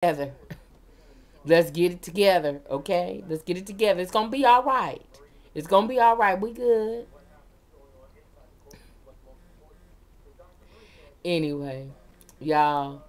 together. Let's get it together, okay? Let's get it together. It's gonna be all right. It's gonna be all right. We good. Anyway, y'all,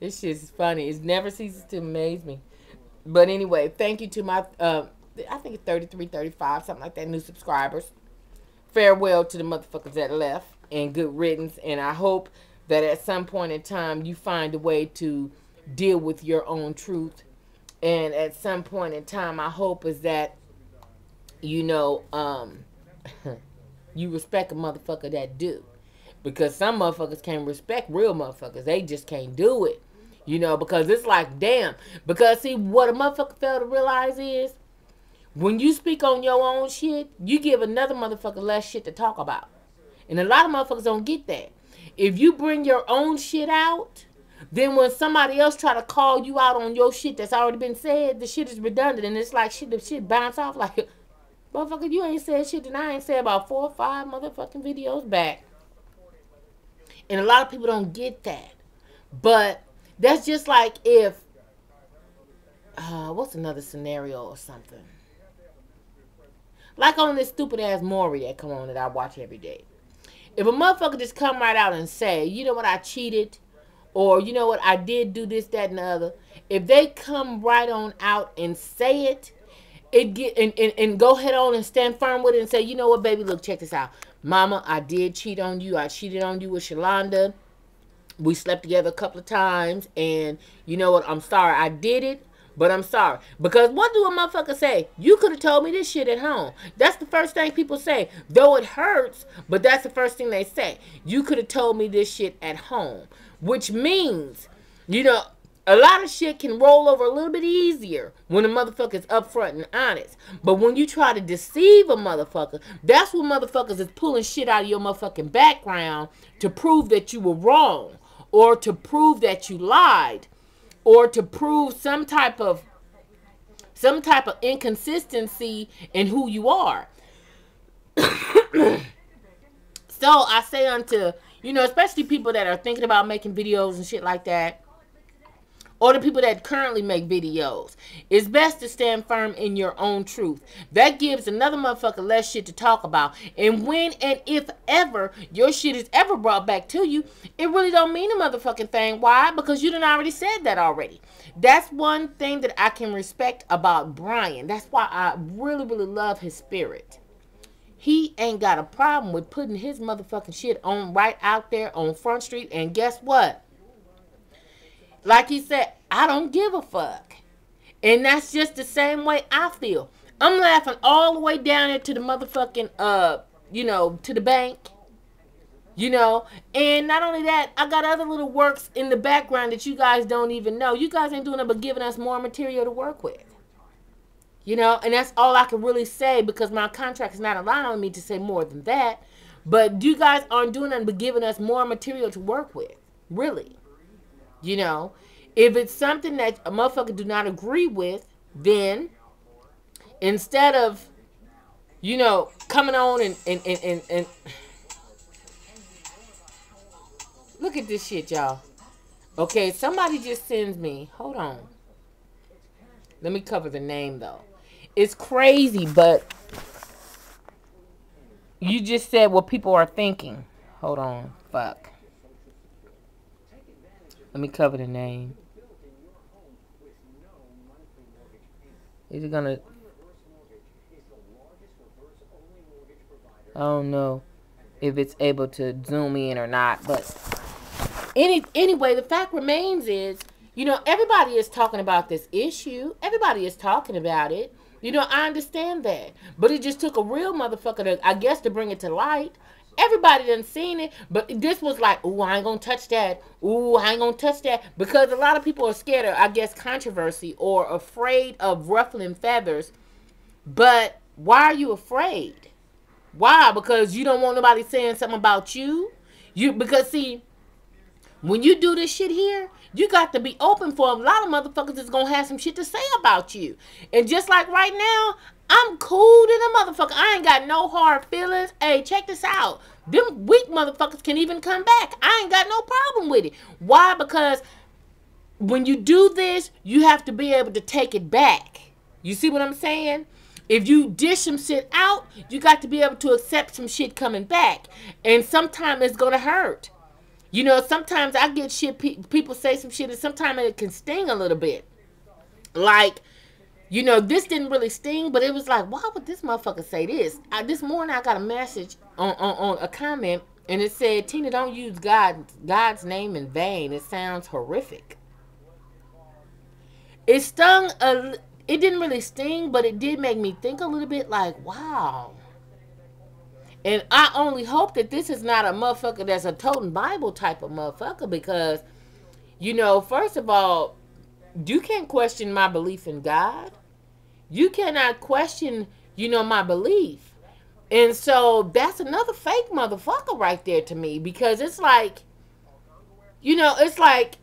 this shit is funny. It never ceases to amaze me. But anyway, thank you to my I think it's 33, 35, something like that, new subscribers. Farewell to the motherfuckers that left, and good riddance. And I hope that at some point in time you find a way to deal with your own truth. And at some point in time, I hope is that you know you respect a motherfucker that do, because some motherfuckers can't respect real motherfuckers. They just can't do it. You know, because it's like, damn. Because, see, what a motherfucker fail to realize is when you speak on your own shit, you give another motherfucker less shit to talk about. And a lot of motherfuckers don't get that. If you bring your own shit out, then when somebody else try to call you out on your shit that's already been said, the shit is redundant. And it's like shit, the shit bounce off like, motherfucker, you ain't said shit that I ain't said about 4 or 5 motherfucking videos back. And a lot of people don't get that. But that's just like if, what's another scenario or something? Like on this stupid ass Maury that come on that I watch every day. If a motherfucker just come right out and say, you know what, I cheated, or you know what, I did do this, that, and the other. If they come right on out and say it, and go head on and stand firm with it and say, you know what, baby, look, check this out. Mama, I did cheat on you. I cheated on you with Shalonda. We slept together a couple of times, and you know what, I'm sorry I did it, but I'm sorry. Because what do a motherfucker say? You could have told me this shit at home. That's the first thing people say. Though it hurts, but that's the first thing they say. You could have told me this shit at home. Which means, you know, a lot of shit can roll over a little bit easier when a motherfucker is upfront and honest. But when you try to deceive a motherfucker, that's when motherfuckers is pulling shit out of your motherfucking background to prove that you were wrong, or to prove that you lied, or to prove some type of inconsistency in who you are. So I say unto, you know, especially people that are thinking about making videos and shit like that, or the people that currently make videos, it's best to stand firm in your own truth. That gives another motherfucker less shit to talk about. And when and if ever your shit is ever brought back to you, it really don't mean a motherfucking thing. Why? Because you done already said that already. That's one thing that I can respect about Brian. That's why I really, really love his spirit. He ain't got a problem with putting his motherfucking shit on right out there on Front Street. And guess what? Like he said, I don't give a fuck. And that's just the same way I feel. I'm laughing all the way down there to the motherfucking, you know, to the bank. You know, and not only that, I got other little works in the background that you guys don't even know. You guys ain't doing it but giving us more material to work with. You know, and that's all I can really say because my contract is not allowing me to say more than that. But you guys aren't doing nothing but giving us more material to work with. Really. You know, if it's something that a motherfucker do not agree with, then instead of, you know, coming on and look at this shit, y'all. Okay, somebody just sends me. Hold on. Let me cover the name, though. It's crazy, but you just said what people are thinking. Hold on. Fuck. Let me cover the name. Is it gonna... I don't know if it's able to zoom in or not, but anyway, the fact remains is, you know, everybody is talking about this issue. Everybody is talking about it. You know, I understand that. But it just took a real motherfucker to, I guess, to bring it to light. Everybody done seen it, but this was like, ooh, I ain't gonna touch that. Ooh, I ain't gonna touch that. Because a lot of people are scared of, I guess, controversy or afraid of ruffling feathers. But why are you afraid? Why? Because you don't want nobody saying something about you? Because, see, when you do this shit here, you got to be open for a lot of motherfuckers that's going to have some shit to say about you. And just like right now, I'm cool than a motherfucker. I ain't got no hard feelings. Hey, check this out. Them weak motherfuckers can even come back. I ain't got no problem with it. Why? Because when you do this, you have to be able to take it back. You see what I'm saying? If you dish some shit out, you got to be able to accept some shit coming back. And sometimes it's going to hurt. You know, sometimes I get shit, people say some shit, and sometimes it can sting a little bit. Like, you know, this didn't really sting, but it was like, why would this motherfucker say this? This morning I got a message on a comment, and it said, Tina, don't use God's name in vain. It sounds horrific. It stung it didn't really sting, but it did make me think a little bit like, wow. And I only hope that this is not a motherfucker that's a toting Bible type of motherfucker, because, you know, first of all, you can't question my belief in God. You cannot question, you know, my belief. And so that's another fake motherfucker right there to me, because it's like, you know, it's like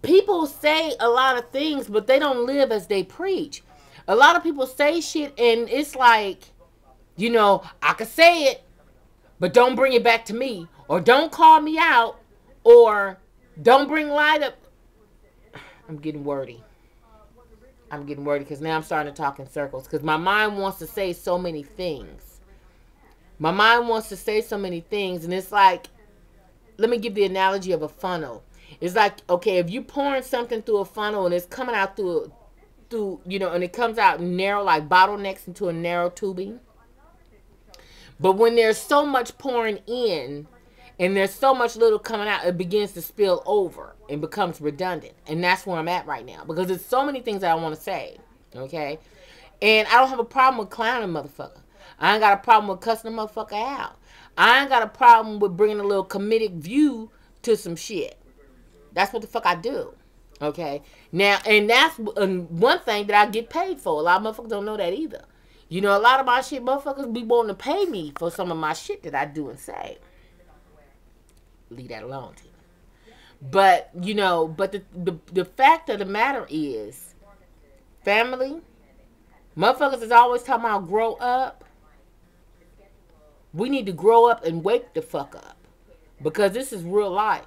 people say a lot of things, but they don't live as they preach. A lot of people say shit, and it's like, you know, I could say it, but don't bring it back to me, or don't call me out, or don't bring light up. I'm getting wordy. Because now I'm starting to talk in circles, because my mind wants to say so many things. And it's like, let me give the analogy of a funnel. It's like, okay, if you're pouring something through a funnel and it's coming out through, you know, and it comes out narrow, like bottlenecks into a narrow tubing. But when there's so much pouring in and there's so much little coming out, it begins to spill over and becomes redundant. And that's where I'm at right now, because there's so many things that I want to say, okay? And I don't have a problem with clowning a motherfucker. I ain't got a problem with cussing a motherfucker out. I ain't got a problem with bringing a little comedic view to some shit. That's what the fuck I do, okay? Now, and that's one thing that I get paid for. A lot of motherfuckers don't know that either. You know, a lot of my shit, motherfuckers be wanting to pay me for some of my shit that I do and say. Leave that alone, Tina. But, you know, but the fact of the matter is, family, motherfuckers is always talking about grow up. We need to grow up and wake the fuck up, because this is real life.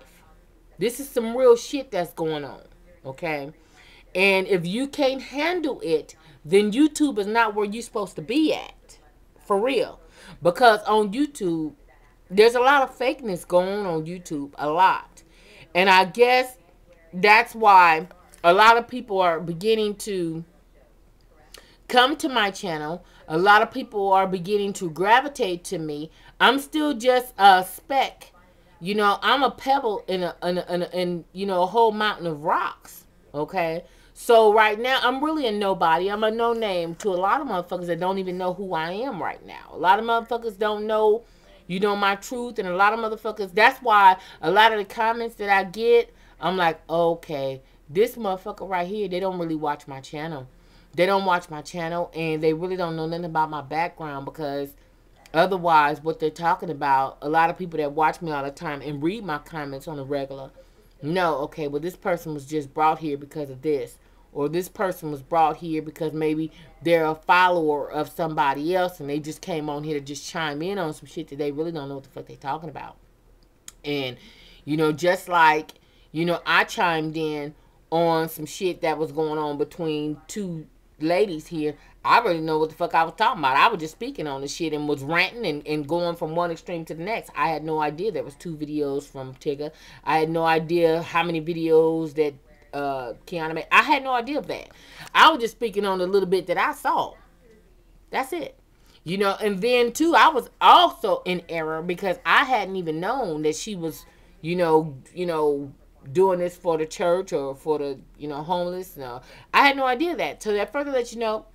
This is some real shit that's going on, okay? And if you can't handle it, then YouTube is not where you're supposed to be at. For real. Because on YouTube, there's a lot of fakeness going on YouTube. A lot. And I guess that's why a lot of people are beginning to come to my channel. A lot of people are beginning to gravitate to me. I'm still just a speck. You know, I'm a pebble in you know, a whole mountain of rocks. Okay? So right now, I'm really a nobody. I'm a no name to a lot of motherfuckers that don't even know who I am right now. A lot of motherfuckers don't know, you know, my truth. And a lot of motherfuckers, that's why a lot of the comments that I get, I'm like, okay, this motherfucker right here, they don't really watch my channel. They don't watch my channel, and they really don't know nothing about my background, because otherwise, what they're talking about, a lot of people that watch me all the time and read my comments on a regular, no, okay, well, this person was just brought here because of this. Or this person was brought here because maybe they're a follower of somebody else, and they just came on here to just chime in on some shit that they really don't know what the fuck they're talking about. And, you know, just like, you know, I chimed in on some shit that was going on between two ladies here. I really know what the fuck I was talking about. I was just speaking on the shit and was ranting and going from one extreme to the next. I had no idea there was 2 videos from Tigger. I had no idea how many videos that Kiana made. I had no idea of that. I was just speaking on the little bit that I saw. That's it. You know, and then too, I was also in error because I hadn't even known that she was, you know, doing this for the church or for the, you know, homeless. No, I had no idea that. So that further lets you know,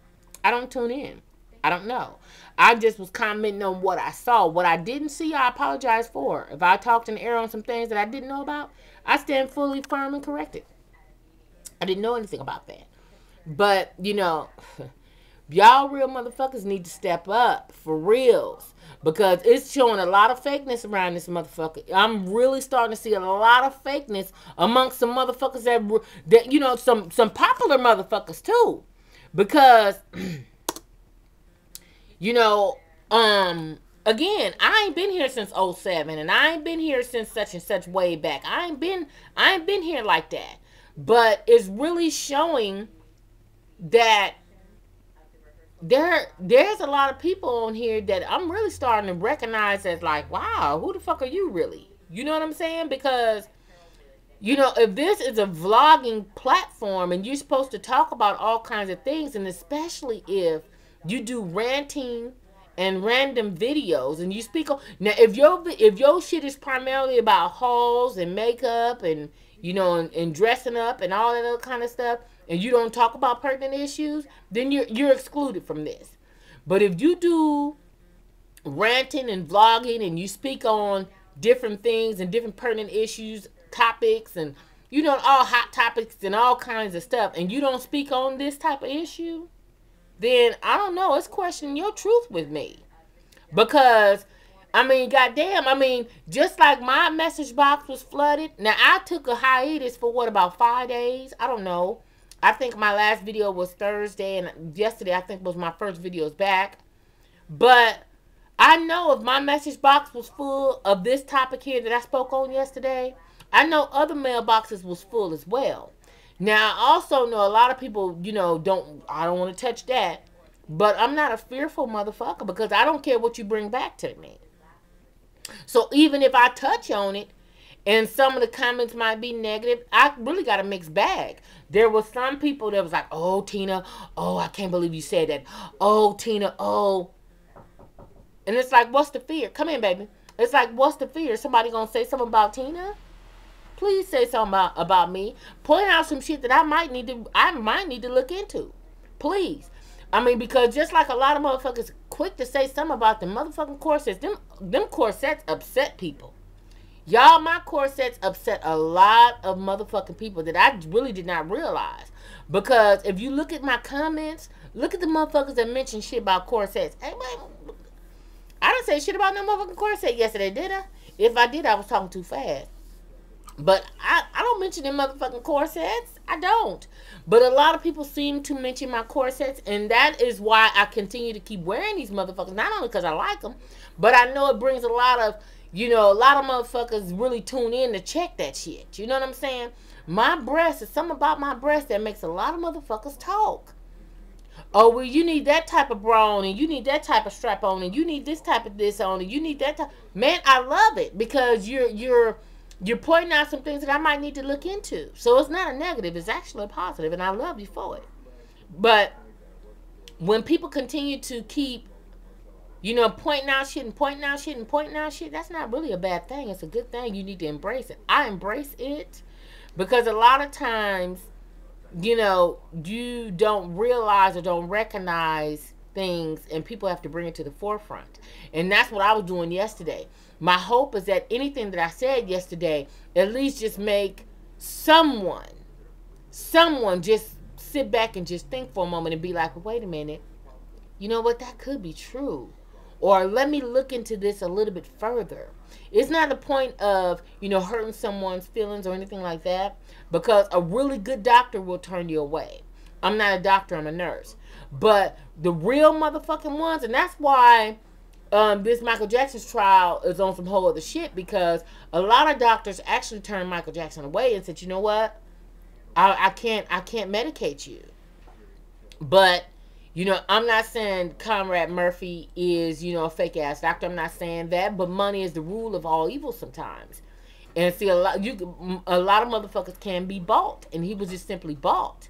I don't tune in. I don't know. I just was commenting on what I saw. What I didn't see, I apologize for. If I talked in error on some things that I didn't know about, I stand fully firm and corrected. I didn't know anything about that. But, you know, y'all real motherfuckers need to step up for reals. Because it's showing a lot of fakeness around this motherfucker. I'm really starting to see a lot of fakeness amongst some motherfuckers that you know, some popular motherfuckers too. Because, you know, again, I ain't been here since 07, and I ain't been here since such and such way back. I ain't been here like that. But it's really showing that there's a lot of people on here that I'm really starting to recognize as like, wow, who the fuck are you really? You know what I'm saying? Because, you know, if this is a vlogging platform and you're supposed to talk about all kinds of things, and especially if you do ranting and random videos and you speak on, now if your shit is primarily about hauls and makeup and, you know, and dressing up and all that other kind of stuff, and you don't talk about pertinent issues, then you're excluded from this. But if you do ranting and vlogging and you speak on different things and different pertinent issues, topics, and, you know, all hot topics and all kinds of stuff, and you don't speak on this type of issue, then I don't know, it's questioning your truth with me. Because, I mean, goddamn, I mean, just like my message box was flooded. Now, I took a hiatus for what, about 5 days? I don't know. I think my last video was Thursday, and yesterday I think was my first videos back. But I know if my message box was full of this topic here that I spoke on yesterday, I know other mailboxes was full as well. Now, I also know a lot of people, you know, I don't want to touch that. But I'm not a fearful motherfucker because I don't care what you bring back to me. So even if I touch on it and some of the comments might be negative, I really got a mixed bag. There was some people that was like, oh, Tina, oh, I can't believe you said that. Oh, Tina, oh. And it's like, what's the fear? Come in, baby. It's like, what's the fear? Somebody gonna say something about Tina? Please say something about me. Point out some shit that I might need to look into. Please. I mean, because just like a lot of motherfuckers quick to say something about the motherfucking corsets, them corsets upset people. Y'all, my corsets upset a lot of motherfucking people that I really did not realize. Because if you look at my comments, look at the motherfuckers that mention shit about corsets. Hey, man, I didn't say shit about no motherfucking corset yesterday, did I? If I did, I was talking too fast. But I don't mention them motherfucking corsets. I don't. But a lot of people seem to mention my corsets, and that is why I continue to keep wearing these motherfuckers. Not only because I like them, but I know it brings a lot of, you know, a lot of motherfuckers really tune in to check that shit. You know what I'm saying? My breast, is something about my breast that makes a lot of motherfuckers talk. Oh, well, you need that type of bra on, and you need that type of strap on, and you need this type of this on, and you need that type. Man, I love it because you're pointing out some things that I might need to look into. So it's not a negative. It's actually a positive, and I love you for it. But when people continue to keep, you know, pointing out shit and pointing out shit and pointing out shit, that's not really a bad thing. It's a good thing. You need to embrace it. I embrace it because a lot of times, you know, you don't realize or don't recognize things, and people have to bring it to the forefront. And that's what I was doing yesterday. My hope is that anything that I said yesterday at least just make someone just sit back and just think for a moment and be like, wait a minute, you know what, that could be true. Or let me look into this a little bit further. It's not the point of, you know, hurting someone's feelings or anything like that, because a really good doctor will turn you away. I'm not a doctor, I'm a nurse. But the real motherfucking ones, and that's why this Michael Jackson's trial is on some whole other shit, because a lot of doctors actually turned Michael Jackson away and said, you know what, I can't medicate you. But, you know, I'm not saying Conrad Murphy is, you know, a fake ass doctor. I'm not saying that, but money is the rule of all evil sometimes. And see, a lot of motherfuckers can be bought, and he was just simply bought.